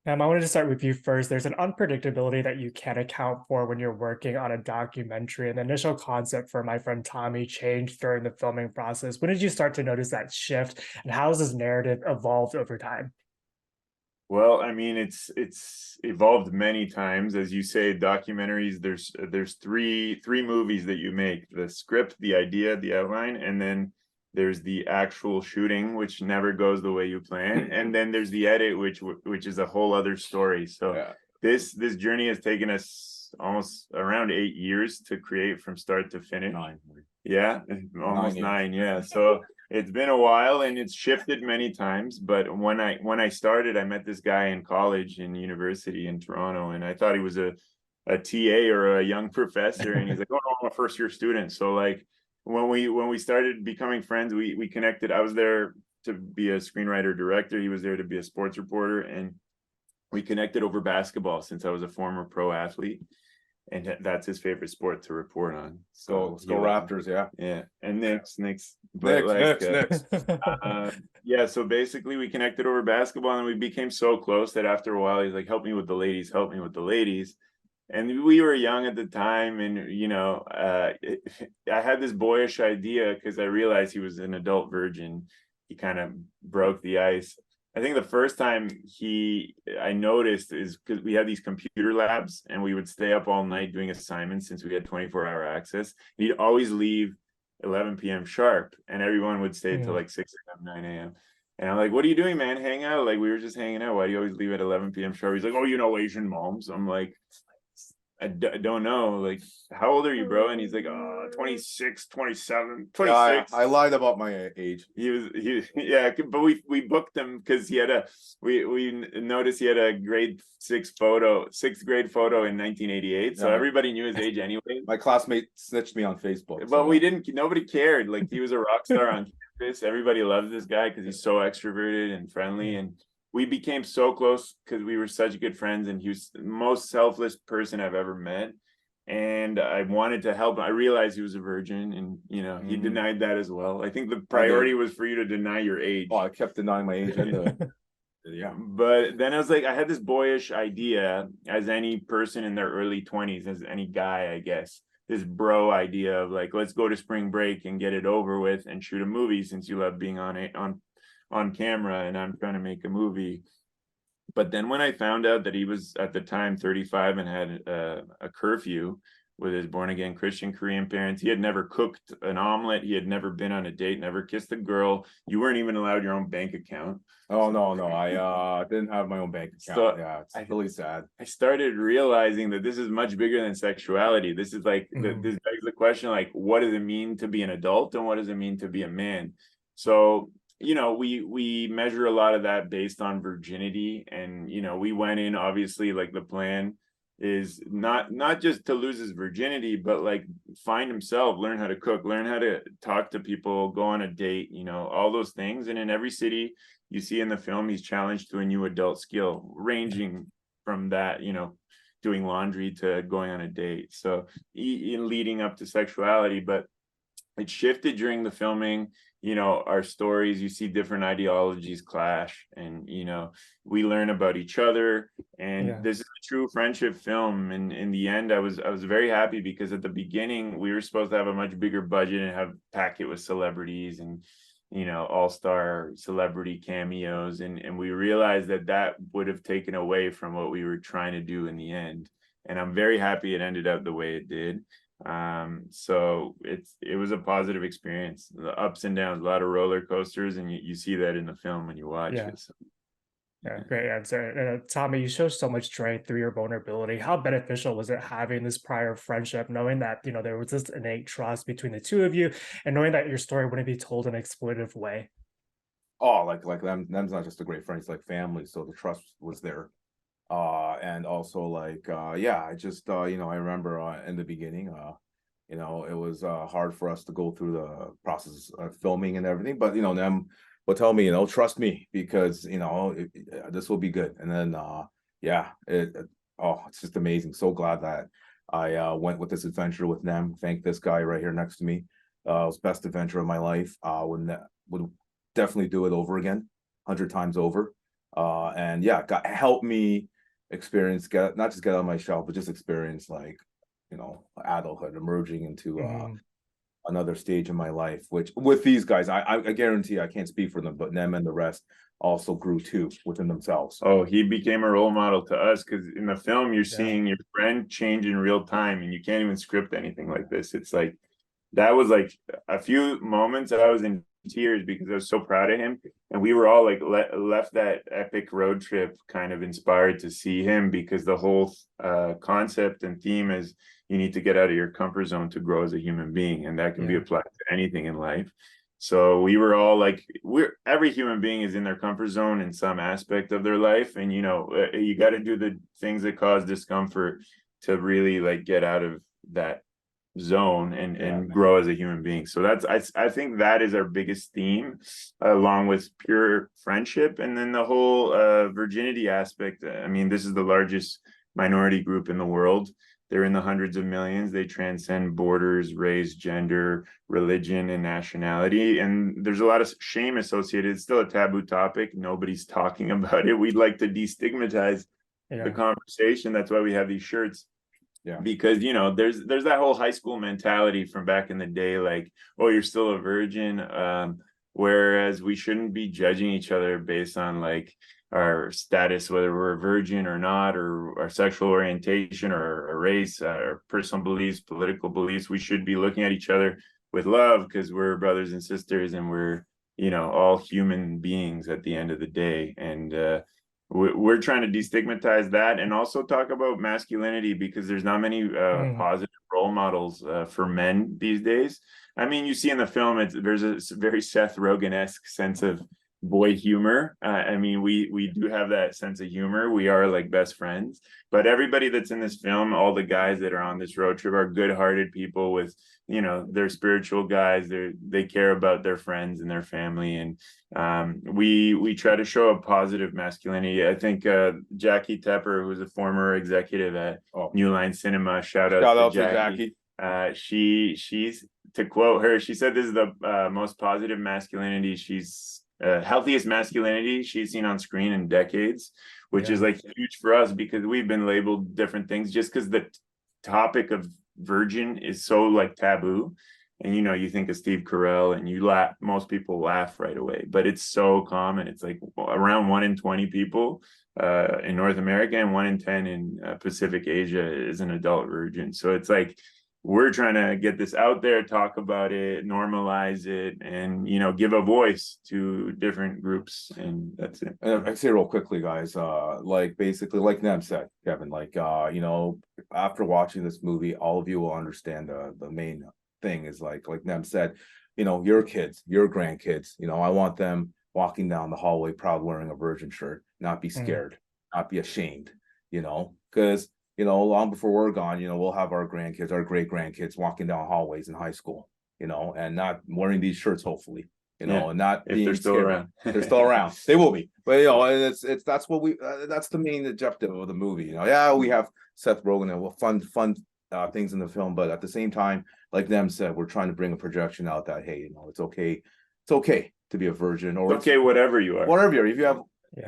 I wanted to start with you first. There's an unpredictability that you can't account for when you're working on a documentary. And the initial concept for my friend Tommy changed during the filming process. When did you start to notice that shift? And how has this narrative evolved over time? Well, I mean, it's evolved many times. As you say, documentaries, there's three movies that you make: the script, the idea, the outline, and then there's the actual shooting, which never goes the way you plan, and then there's the edit, which is a whole other story. So Yeah. this journey has taken us almost around 8 years to create from start to finish. 9. Yeah, almost 9 years. 9. Yeah. So it's been a while and it's shifted many times. But when I started, I met this guy in college in university in Toronto, and I thought he was a TA or a young professor. And he's like, "Oh no, I'm a first year student." So like when we started becoming friends, we connected. I was there to be a screenwriter director. He was there to be a sports reporter, and we connected over basketball since I was a former pro athlete, and that's his favorite sport to report on. Go So go Raptors, yeah. yeah, and Knicks, but Next. yeah. So basically, we connected over basketball, and we became so close that after a while, he's like, "Help me with the ladies, help me with the ladies." And we were young at the time, and I had this boyish idea because I realized he was an adult virgin. He kind of broke the ice. I think the first time I noticed is because we had these computer labs and we would stay up all night doing assignments since we had 24-hour access. He'd always leave 11 p.m. sharp, and everyone would stay till Mm. like 6 a.m., 9 a.m. And I'm like, "What are you doing, man? Hang out." Like, we were just hanging out. Why do you always leave at 11 p.m. sharp? He's like, "Oh, Asian moms." I'm like, I don't know. Like, how old are you, bro? And he's like, 26, 27, Yeah, 26. I lied about my age. Yeah, but we booked him because we noticed he had a sixth grade photo in 1988. So Yeah, everybody knew his age anyway. my classmate snitched me on Facebook. But So we didn't, nobody cared. Like, he was a rock star on campus. Everybody loves this guy because he's so extroverted and friendly. And we became so close because we were such good friends. And he was the most selfless person I've ever met. And I wanted to help him. I realized he was a virgin, and he denied that as well. I think the priority was for you to deny your age. I kept denying my age yeah. But then I was like, I had this boyish idea, as any person in their early 20s, as any guy, I guess, this bro idea of like, let's go to spring break and get it over with and shoot a movie, since you love being on camera and I'm trying to make a movie. But then when I found out that he was at the time 35 and had a curfew with his born again Christian Korean parents, he had never cooked an omelet, he had never been on a date, never kissed a girl. You weren't even allowed your own bank account. Oh no, I didn't have my own bank account. So yeah, it's really sad. I started realizing that this is much bigger than sexuality. This is like this begs the question, like, what does it mean to be an adult, and what does it mean to be a man? So we measure a lot of that based on virginity, and we went in, obviously, like, the plan is not just to lose his virginity, but like find himself, learn how to cook, learn how to talk to people, go on a date, all those things. And in every city you see in the film, he's challenged to a new adult skill, ranging from that, doing laundry, to going on a date. So in leading up to sexuality. But it shifted during the filming. Our stories, you see different ideologies clash, and we learn about each other. And this is a true friendship film. And in the end, I was very happy, because at the beginning we were supposed to have a much bigger budget and pack it with celebrities and all-star celebrity cameos, and we realized that would have taken away from what we were trying to do in the end. And I'm very happy it ended up the way it did. So it was a positive experience, the ups and downs, a lot of roller coasters, and you see that in the film when you watch it. So, Yeah, great answer. And Tommy, you show so much strength through your vulnerability. How beneficial was it having this prior friendship, knowing that, there was this innate trust between the two of you, and knowing that your story wouldn't be told in an exploitative way? Oh, like Nem's not just a great friend, he's like family, so the trust was there. And also, like, yeah, I just I remember in the beginning, it was hard for us to go through the process of filming and everything, but Nem would tell me, trust me, because this will be good. And then yeah, it's just amazing. So glad that I went with this adventure with Nem. Thank this guy right here next to me. It was best adventure of my life. Would definitely do it over again, 100 times over. And yeah, helped me experience, not just get out of my shell, but just experience like, adulthood, emerging into another stage in my life, which with these guys, I guarantee, I can't speak for them, but Nem and the rest also grew too within themselves. Oh, he became a role model to us, because in the film you're seeing your friend change in real time, and you can't even script anything like this. It's like, that was like a few moments I was in tears because I was so proud of him, and we were all like left that epic road trip kind of inspired to see him, because the whole concept and theme is you need to get out of your comfort zone to grow as a human being, and that can be applied to anything in life. So we were all like, every human being is in their comfort zone in some aspect of their life, and you got to do the things that cause discomfort to really like get out of that zone and grow as a human being. So I think that is our biggest theme, along with pure friendship, and then the whole virginity aspect. I mean, this is the largest minority group in the world. They're in the hundreds of millions. They transcend borders, race, gender, religion, and nationality. And there's a lot of shame associated. It's still a taboo topic. Nobody's talking about it. We'd like to destigmatize the conversation. That's why we have these shirts. Yeah. Because, there's that whole high school mentality from back in the day, like, oh, you're still a virgin. Whereas we shouldn't be judging each other based on like our status, whether we're a virgin or not, or our sexual orientation, or our race, our personal beliefs, political beliefs. We should be looking at each other with love, because we're brothers and sisters, and we're, all human beings at the end of the day. And we're trying to destigmatize that, and also talk about masculinity, because there's not many positive role models for men these days. I mean, you see in the film, there's a very Seth Rogen-esque sense of boy humor. I mean, we do have that sense of humor. We are like best friends, but everybody that's in this film, all the guys that are on this road trip, are good-hearted people with, they're spiritual guys. They care about their friends and their family, and we try to show a positive masculinity. I think Jackie Tepper, who's a former executive at New Line Cinema, shout out to Jackie. She's, to quote her, she said this is the most positive masculinity healthiest masculinity she's seen on screen in decades, which is like huge for us, because we've been labeled different things just because the topic of virgin is so like taboo. And you think of Steve Carell and most people laugh right away, but it's so common. It's like around 1 in 20 people in North America, and 1 in 10 in Pacific Asia is an adult virgin. So it's like, we're trying to get this out there, talk about it, normalize it, and give a voice to different groups. And that's it. And I say real quickly, guys, like basically, like Nem said, Kevin, like after watching this movie, all of you will understand the main thing is like Nem said, your kids, your grandkids, I want them walking down the hallway proud, wearing a virgin shirt, not be scared, not be ashamed, because long before we're gone, we'll have our grandkids, our great grandkids walking down hallways in high school, and not wearing these shirts, hopefully, and not if they're still around. They're still around. They will be, but it's that's what that's the main objective of the movie. We have Seth Rogen and fun things in the film, but at the same time, like Nem said, we're trying to bring a projection out that, hey, it's okay to be a virgin, or it's okay whatever you are. Whatever you are. If you have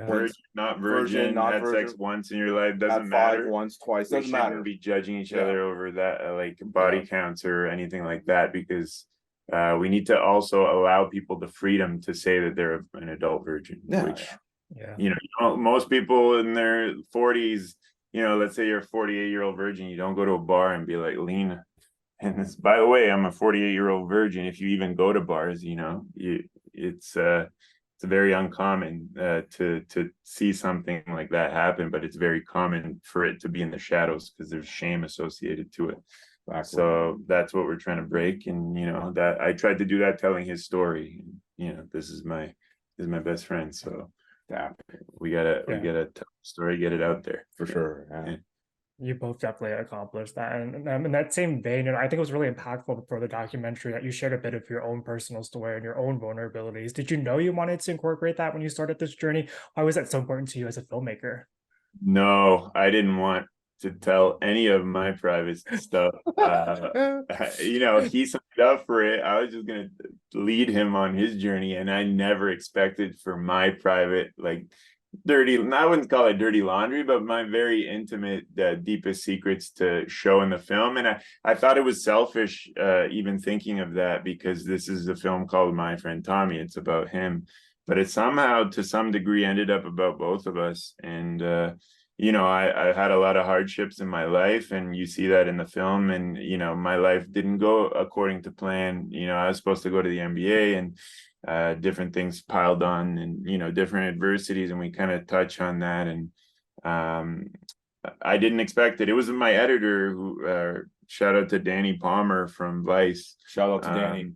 virgin, not virgin, had sex once in your life, doesn't matter. Once, twice, doesn't matter. We shouldn't be judging each other over that, like body counts or anything like that, because we need to also allow people the freedom to say that they're an adult virgin. Most people in their 40s, let's say you're a 48-year-old virgin, you don't go to a bar and be like, Lena. And this, by the way, I'm a 48-year-old virgin. If you even go to bars, it's very uncommon to see something like that happen, but it's very common for it to be in the shadows because there's shame associated to it. Exactly. So that's what we're trying to break. And that I tried to do that, telling his story. This is my best friend. So we gotta tell the story, get it out there for sure. Yeah. You both definitely accomplished that. And in that same vein, I think it was really impactful for the documentary that you shared a bit of your own personal story and your own vulnerabilities. Did you know you wanted to incorporate that when you started this journey? Why was that so important to you as a filmmaker? No, I didn't want to tell any of my private stuff. He signed up for it. I was just going to lead him on his journey. And I never expected for my private, I wouldn't call it dirty laundry, but my very intimate, deepest secrets to show in the film. And I thought it was selfish, even thinking of that, because this is a film called My Friend Tommy. It's about him, but it somehow, to some degree, ended up about both of us. And, I had a lot of hardships in my life, and you see that in the film. And, my life didn't go according to plan. I was supposed to go to the NBA, and different things piled on, and different adversities, and we kind of touch on that. And I didn't expect it. It was my editor who, shout out to Danny Palmer from Vice. Shout out to Danny.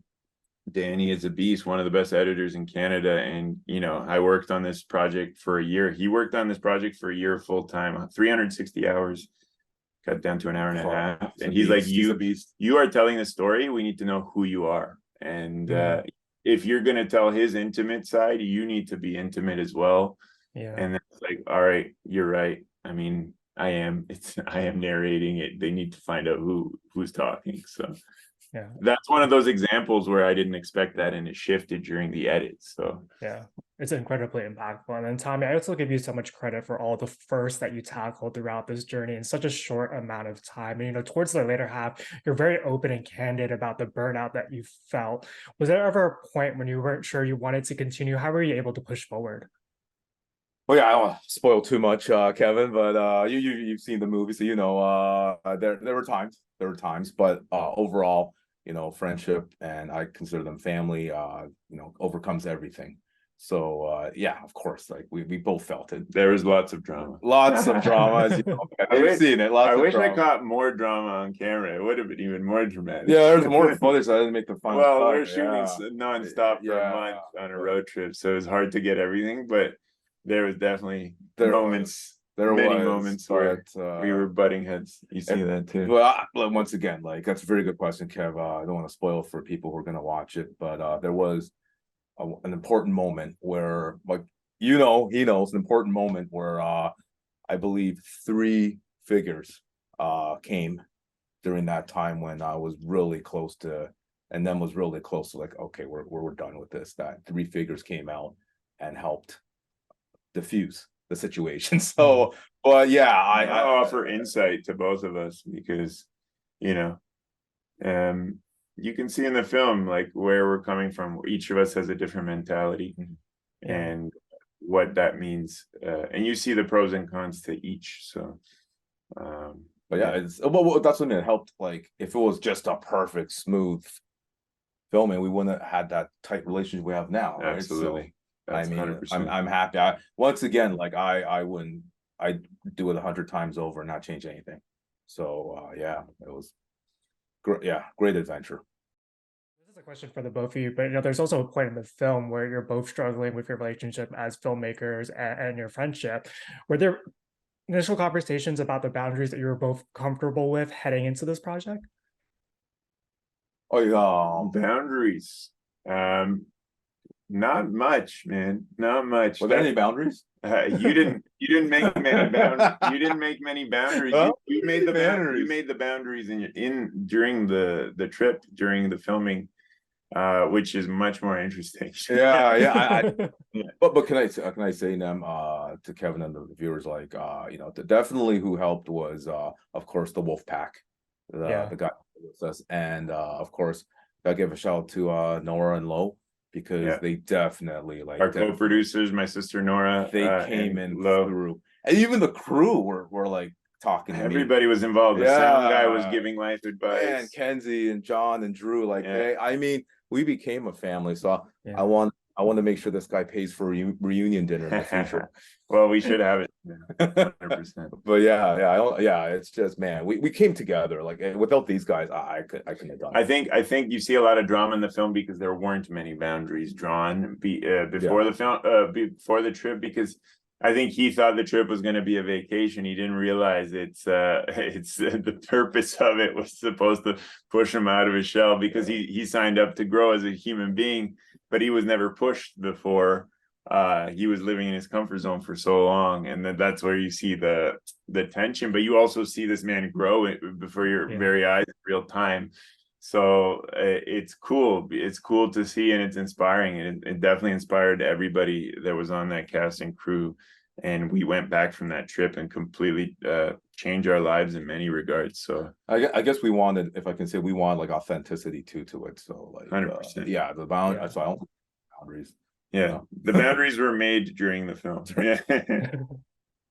Danny is a beast, one of the best editors in Canada. And I worked on this project for a year. He worked on this project for a year full time, 360 hours, cut down to an hour and a half. And he's like, you are telling the story, we need to know who you are. And if you're going to tell his intimate side, you need to be intimate as well. Yeah. And it's like, all right, you're right. I mean, I am narrating it. They need to find out who's talking. So yeah, that's one of those examples where I didn't expect that, and it shifted during the edit. So yeah, it's incredibly impactful. And then Tommy, I also give you so much credit for all the firsts that you tackled throughout this journey in such a short amount of time. And towards the later half, you're very open and candid about the burnout that you felt. Was there ever a point when you weren't sure you wanted to continue? How were you able to push forward? Well, yeah, I don't want to spoil too much, Kevin, but you've seen the movie, so there were times, but overall, friendship, and I consider them family, overcomes everything. So yeah, of course, like we both felt it. There was lots of drama. Lots of drama, as I've seen it. I wish I caught more drama on camera. It would have been even more dramatic. Yeah, there's more footage. I didn't make the final. Well, we're shooting nonstop for a month on a road trip, so it was hard to get everything, but there was definitely many moments where we were butting heads. You see that too. Well, once again, like, that's a very good question, Kev. I don't want to spoil for people who are going to watch it, but there was an important moment where, like, he knows, an important moment where I believe 3 figures came during that time when I was really close to, and then was really close to, like, okay, we're done with this. That 3 figures came out and helped diffuse the situation. So, but yeah, I offer insight to both of us, because you can see in the film, like, where we're coming from. Each of us has a different mentality, and what that means, and you see the pros and cons to each. So but yeah, that's when it helped. Like, if it was just a perfect smooth filming, we wouldn't have had that tight relationship we have now, right? Absolutely. So, I mean, I'm happy. Once again, like, I'd do it 100 times over and not change anything. So yeah, it was great. Yeah, great adventure. This is a question for the both of you, but there's also a point in the film where you're both struggling with your relationship as filmmakers and your friendship. Were there initial conversations about the boundaries that you were both comfortable with heading into this project? Oh yeah, boundaries. Not much, man. Not much. Were there any boundaries? You didn't make many boundaries. You didn't make many boundaries. You made the boundaries. You made the boundaries during the trip, during the filming, which is much more interesting. Yeah. But can I say, Nem, to Kevin and the viewers, like, definitely who helped was of course the Wolf Pack, the guy with us, and of course I give a shout out to Nora and Lo, because they definitely, like, our co-producers, my sister Nora, they came in through, and even the crew were like talking to everybody was involved. The sound guy was giving life advice, and Kenzie and John and Drew, like, I mean, we became a family. So I want to make sure this guy pays for reunion dinner in the future. Well, we should have it. 100%. But yeah, it's just, man, we came together. Like, without these guys, I couldn't have done it. I think you see a lot of drama in the film because there weren't many boundaries drawn before the film, before the trip, because I think he thought the trip was going to be a vacation. He didn't realize it's the purpose of it was supposed to push him out of his shell, because he signed up to grow as a human being, but he was never pushed before. He was living in his comfort zone for so long, and that's where you see the tension, but you also see this man grow before your very eyes in real time. So it's cool to see, and it's inspiring, and it definitely inspired everybody that was on that cast and crew. and we went back from that trip and completely changed our lives in many regards. So I guess we wanted, if I can say, we want like authenticity to it. So like 100%. yeah, the bound so I don't boundaries. Yeah, the boundaries were made during the film. Yeah.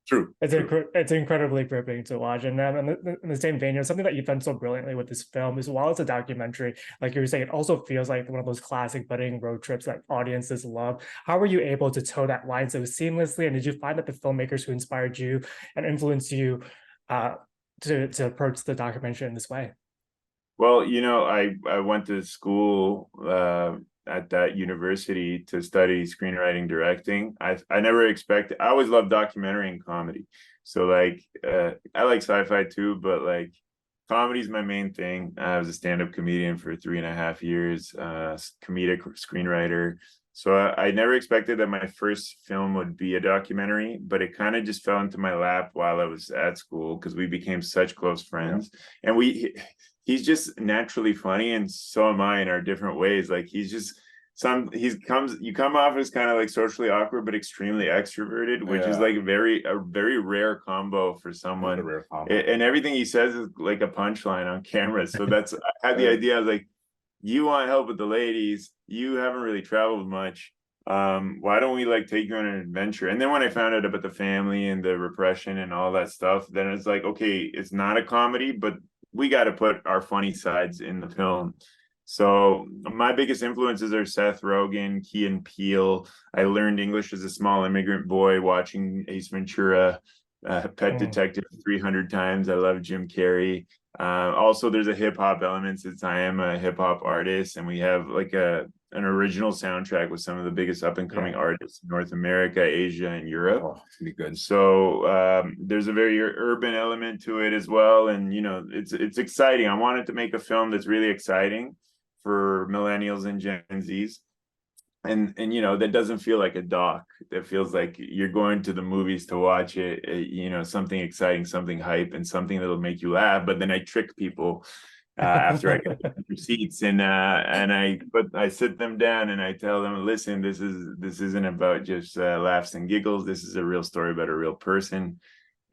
True. It's incredibly gripping to watch, and in the same vein, something that you've done so brilliantly with this film is, while it's a documentary, like you were saying, it also feels like one of those classic budding road trips that audiences love. How were you able to toe that line so seamlessly, and did you find that the filmmakers who inspired you and influenced you to approach the documentary in this way? Well, I went to school at that university to study screenwriting directing. I never expected. I always loved documentary and comedy. So like I like sci-fi too, but like comedy is my main thing. I was a stand-up comedian for 3.5 years, comedic screenwriter. So I never expected that my first film would be a documentary, but it kind of just fell into my lap while I was at school because we became such close friends. Yeah. And he's just naturally funny, and so am I in our different ways. Like you come off as kind of like socially awkward but extremely extroverted, which is like a very rare combo for someone. And everything he says is like a punchline on camera. So that's I had the idea. I was like, you want help with the ladies, you haven't really traveled much, why don't we like take you on an adventure? And then when I found out about the family and the repression and all that stuff, then it's like, okay, it's not a comedy, but we got to put our funny sides in the film. So my biggest influences are Seth Rogen, Key and Peele. I learned English as a small immigrant boy watching Ace Ventura, Pet Detective 300 times. I love Jim Carrey. Also, there's a hip hop element since I am a hip hop artist, and we have like an original soundtrack with some of the biggest up and coming artists in North America, Asia, and Europe. Oh, it's gonna be good. So there's a very urban element to it as well, and it's exciting. I wanted to make a film that's really exciting for millennials and Gen Zs. And that doesn't feel like a doc. That feels like you're going to the movies to watch it, something exciting, something hype, and something that'll make you laugh. But then I trick people after I get their seats, and I sit them down and I tell them, listen, this isn't about just laughs and giggles. This is a real story about a real person,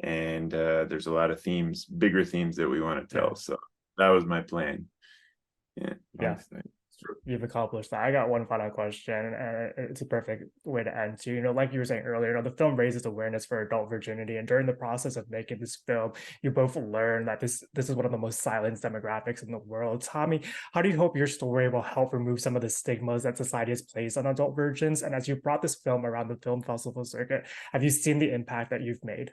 and there's a lot of themes, bigger themes that we want to tell. So that was my plan. Yeah. You've accomplished that. I got one final question, and it's a perfect way to end too. Like you were saying earlier, the film raises awareness for adult virginity, and during the process of making this film, you both learned that this is one of the most silenced demographics in the world. Tommy, how do you hope your story will help remove some of the stigmas that society has placed on adult virgins? And as you brought this film around the film festival circuit, have you seen the impact that you've made?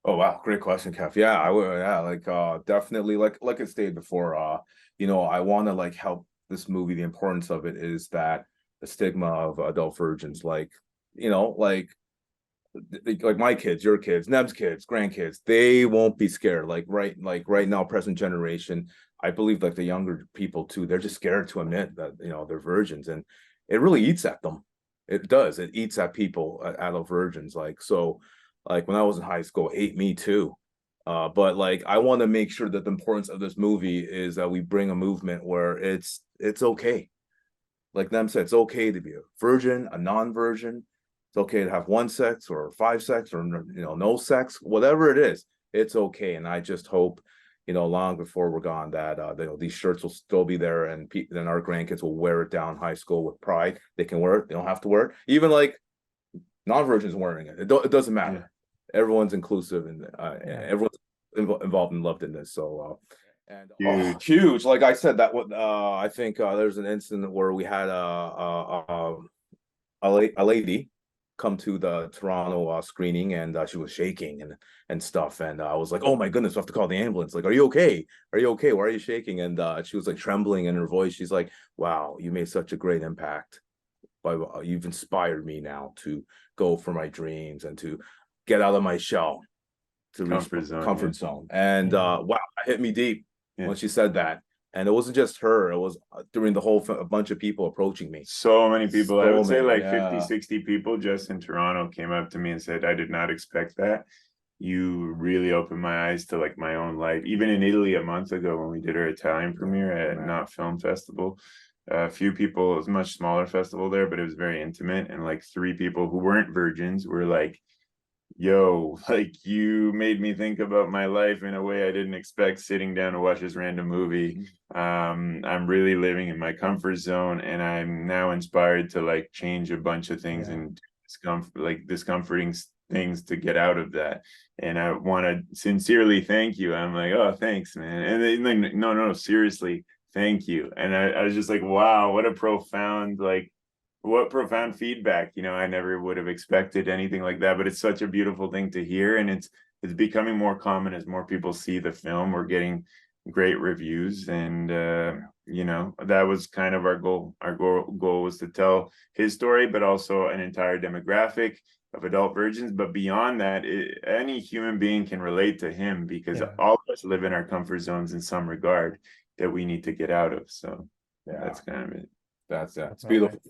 Oh wow, great question, Kev. Yeah, I would. Yeah, like definitely, like I stated before. I want to like help this movie. The importance of it is that the stigma of adult virgins, like my kids, your kids, Neb's kids, grandkids, they won't be scared. Like right now, present generation, I believe like the younger people too, they're just scared to admit that they're virgins, and it really eats at them. It does. It eats at people, adult virgins. Like so, like when I was in high school, it ate me too. But like I want to make sure that the importance of this movie is that we bring a movement where it's okay. Like them said, it's okay to be a virgin, a non-virgin. It's okay to have one sex or 5 sex or no sex, whatever it is. It's okay. And I just hope, long before we're gone, that these shirts will still be there, and then our grandkids will wear it down high school with pride. They can wear it. They don't have to wear it. Even like non-virgins wearing it. It doesn't matter. Everyone's inclusive, and everyone's involved and loved in this. So huge. Like I said, that I think there's an incident where we had a lady come to the Toronto screening, and she was shaking and stuff, and I was like, oh my goodness, we have to call the ambulance. Like, are you okay? Why are you shaking? And she was like trembling in her voice. She's like, wow, you made such a great impact. You've inspired me now to go for my dreams and to get out of my shell, to reach comfort zone. And wow, it hit me deep when she said that. And it wasn't just her, it was during the whole a bunch of people approaching me. So many people. I would say like 50, 60 people just in Toronto came up to me and said, I did not expect that. You really opened my eyes to like my own life. Even in Italy a month ago when we did our Italian premiere at Not Film Festival, a few people, it was a much smaller festival there, but it was very intimate, and like 3 people who weren't virgins were like, yo, like you made me think about my life in a way I didn't expect sitting down to watch this random movie. I'm really living in my comfort zone, and I'm now inspired to like change a bunch of things and discomforting things to get out of that. And I want to sincerely thank you. I'm like, oh, thanks, man. And then like, no, seriously, thank you. And I was just like, wow, what profound feedback. I never would have expected anything like that, but it's such a beautiful thing to hear. And it's becoming more common as more people see the film. We're getting great reviews, and that was kind of our goal. Our goal was to tell his story, but also an entire demographic of adult virgins. But beyond that, any human being can relate to him, because all of us live in our comfort zones in some regard that we need to get out of. So that's kind of it. That's beautiful.